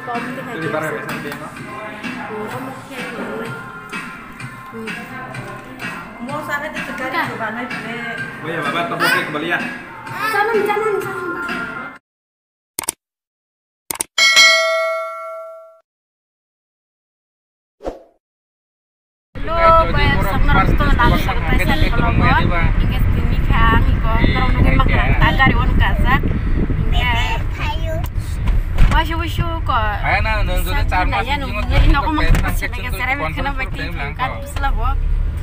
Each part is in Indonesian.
có một cái hay Đi bắt về sang tiếng đó. có một cái này Mau sana di tegak di mana ini? Bây giờ bà bắt tao bokeh kembali ya. jangan Lo bayar sama restoran lagi spesial kalau buat hingga sini kan iko kalau nunggu makan agar iwan kasak hingga washu kok Ayana nunggu tu cara nanya nunggu ini aku mau kasih lagi serem kena beti kan setelah buat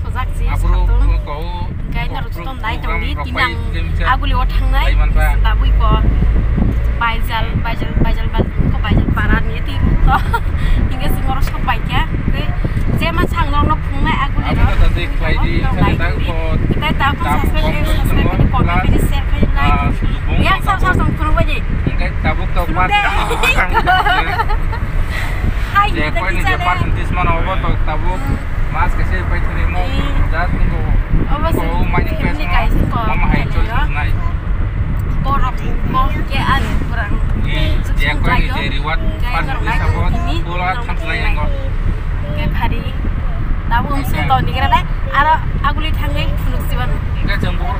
kozak sih satu kayak naruh tuh naik dong di tinang aku lewat hang naik tapi kok bajal paran ya tiru toh hingga si ngurus ke baiknya saya macam nong pungai aku lewat kita tahu kan subscribe di komen di share kayak like yang sama kurang aja Cái tabuk tau pas. hai Ya kita kau ni bisa dia persentis mana awak tau tabuk mas kasi pai thani mo dat ko ko mai pes mo mama hai chol nai korok ke an kurang ya kau ni dia riwat persentis awak pula thamslai yang ko ke hari tahu mesti tahu ni kira ada aku lihat hangai punuk siwan enggak jambur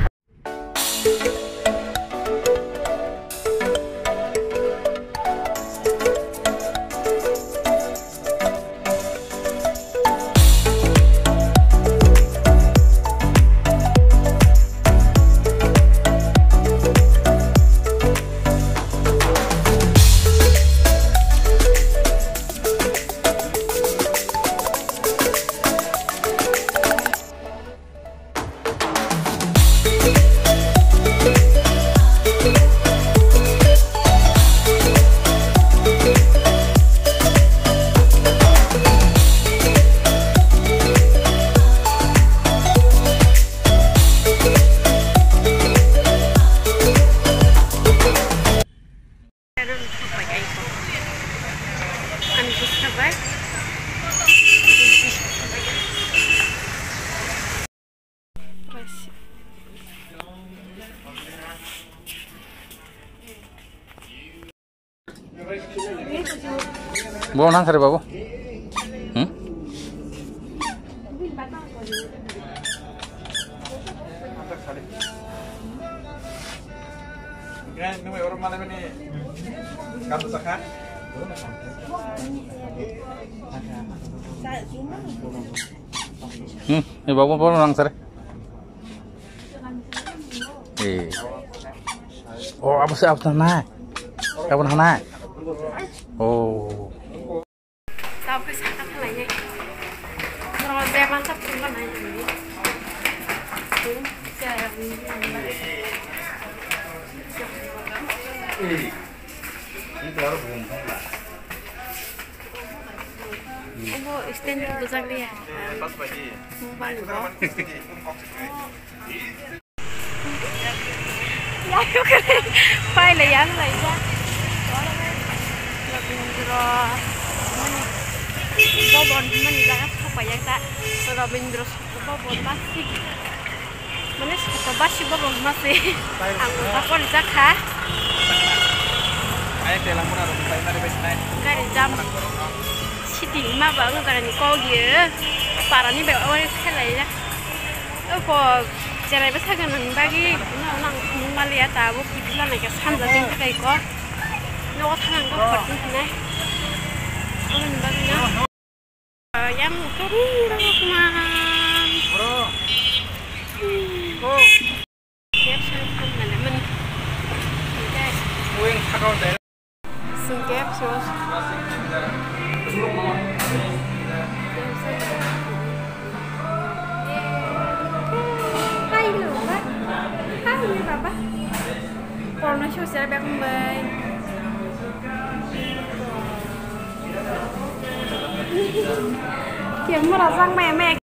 Bawa nang sari babu. Ya, ini orang mana ini? Kamu sakit? Ini bawa nang sari. Oh, apa sih apa naik? Apa naik? Oh. Sampai sangat lainnya. Kalau saya mantap pun kan aja ini. Ini baru bungkam lah. Oh, extend itu sang dia. Pas pagi. Ya, yuk keren. Pai lah yang lain ya. Bobon mana jangan apa ya tak Robindros bobon masih mana suka basi bobon masih aku apa rizak ha Ayo telah murah dong saya tadi besok naik kari jam siti lima bang kari kau dia parani bawa orang selai ya kau cerai besar kan bagi nang Malaysia tahu kita nak ke sana jadi kayak kau nó thằng có Phật như thế này mình bận nhá em có đâu mà cô kép sang không là mình nguyên thằng con đấy xin kép xuống hay lửa quá hay như bà bác còn nó chưa sẽ bé không bơi kiếm mà là răng mẹ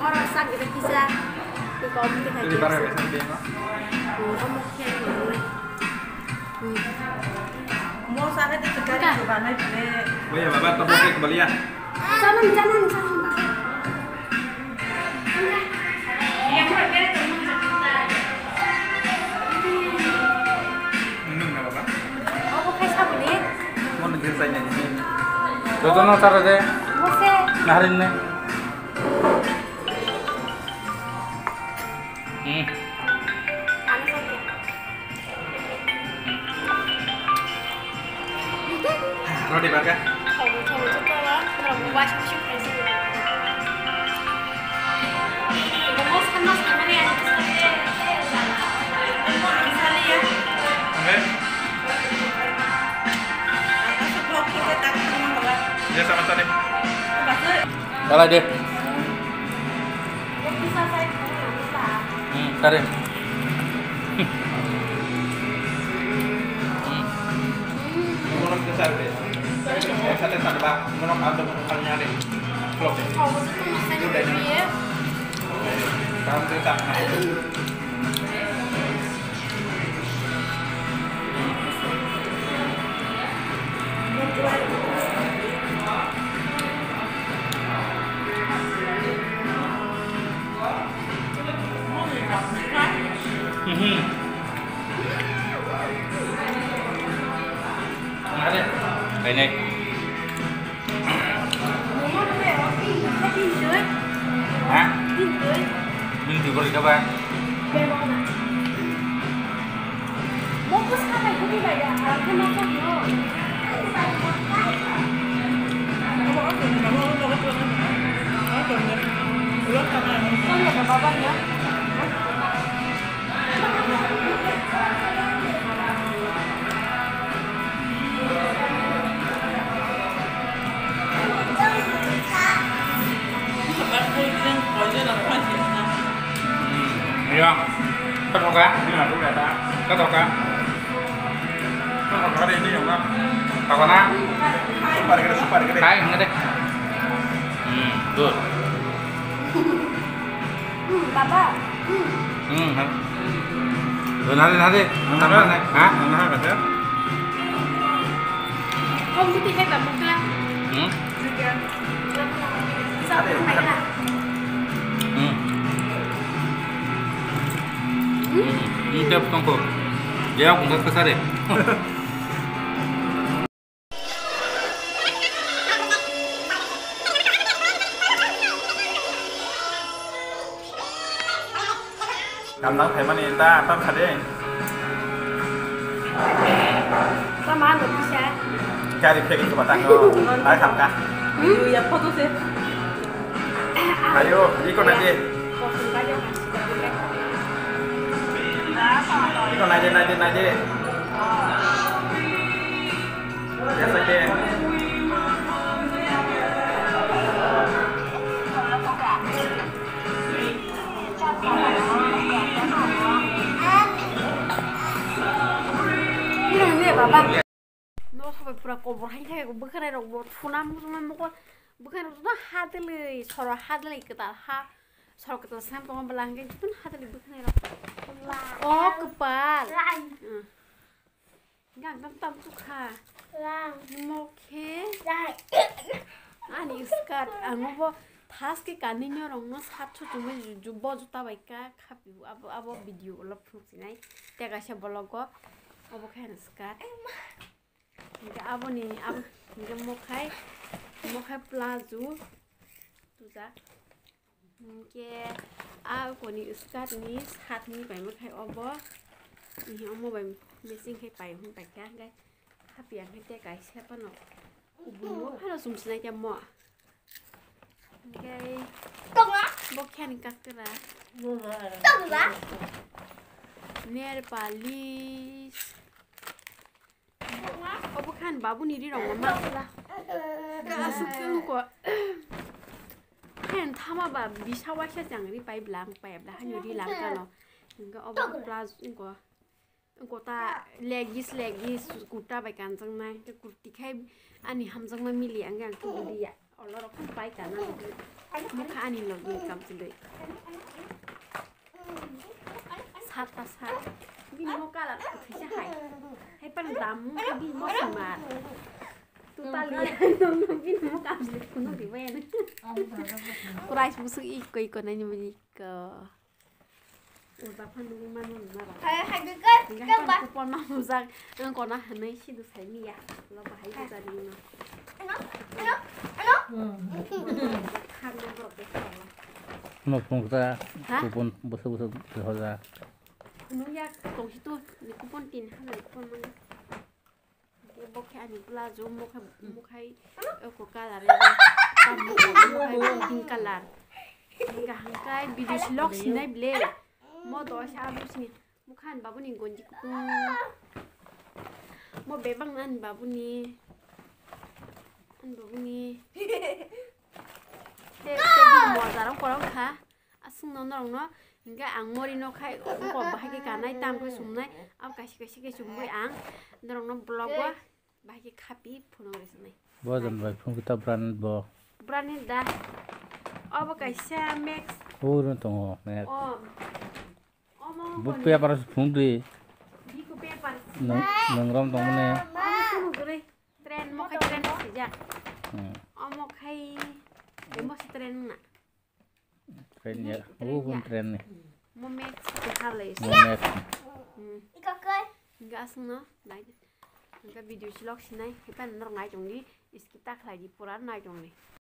orang sakit bisa di komik Di barang besar dia no. Có một khen rồi Mau sampai di sekarang juga naik beli. Oh ya, Bapak tebak kembali ya. Jangan. Yang berbeda teman Minum nggak Bapak? Oh, pakai sabun nih. Mau negeri saya di sini. Jodoh cara deh. Mose. Naharin nih. Panas aja. Roti Bapak. Tahu lah. Kalau mau baca kasih. Mau sama ya. Misalnya ya. Oke. Sebelum kita tak kenal lah. Ya sama tadi. Pasti. Salah deh. Bisa saya bisa. Tarik. Menurut besar deh. Saya tak ada menurut ada menurutnya deh. Klop deh. Kalau itu masih dia. Kamu cerita. Ada. Đây này. Hả? Mình thử có đi đâu bạn? 먹고 사다 이거 봐야. 그 먹고 뭐. 손에 봐봐요. Được không? Cắt thọc cá. Như là lúc này ta cắt thọc cá. Cắt thọc cá đi đi không không? Thọc cá na. Super cái đấy. Cái đây. Good. Papa. Hả? Rồi nói đi. Làm đó này. Hả? Nó phải thế. Không thích hayแบบมึงแล้วsao không phải là Tiếp con cổ. Đeo cũng rất sát đấy. Cảm giác thấy mình ta tâm thật đấy. sama nggak bisa. Cari pergi ke Batango. Ayo samka. Ya foto sih. Ayo, ikut nanti. Kosong aja kan sudah bukan. Ikut nanti. Ya saja. 이러는데 봐봐. 너 sabay pura kobor hay thay ko bukan rok bor funam mo bukan na hadle soro hadle kita ha soro kita sam to belangge pun hadle bukan rok. Oh kepal. Enggak tam suka. Moke. Ani skat amo tas ke kaninyo rong no sathu tume jubo juta baika khapi abo video lo phuksinai tega se bologo abo khan skat Enggak apa nih, enggak mau kai plazo, tuh za, enggak aku nih skat nih, hat nih, bay mau kai obo, ini omo bay missing kai bay hong bay kan guys, tapi yang kita guys siapa no, ubu harus sumsnya aja mau, enggak, bukan kakera, ner palis. Oh bukan babu nih di rumah mama lah. Gak suka kok. Kan tama ba bisa wasya jangan di pai belang hanya di langka no. Enggak obat plus enggak. Enggak ta legis kuta bai kancang nai. Kurti kai ani hamjang ma mili anggang tu di ya. Allah rokun pai kana. Muka ani lo ni kam sendiri. Sat. bini mau kalah ke sih hai pan dam ke bini mau semat tu tali nong bini mau kalah kuno di wen kurai musuh iko nanya bini ke udah panung mana tinggal pan kupon mau musak engkau nah hanai sih tu saya ni ya lo bahaya tu tadi no kan lo berapa kali nó không ra kupon besar ra nung ya tong situ ni kupon tin hanai kupon mana bok kai ani pula jo mo kai ko kala re tam mo kai tin kala ga hangkai video vlog sinai ble mo do sha bu sini mo khan babu ni gonji ku mo bebang an babu ni te bi mo zarang korang kha asung no norong no hingga ang mori no khai ko bahai ke kanai tam ko sumnai ab kasi ke sumbai ang norong no blog wa bahai ke khapi phono resnai bao giờ phải không kita brand da ab kaisa max urun tong ne mo bu pe para phung di di ko pe par nang ram tong ne mo gre tren mo khai tren sija mo khai mo tren na tren ya pun tren ne mo max ke hales mo ne enggak asing no naik enggak video vlog sini kita nang naik jong ni is kita lagi puran naik jong ni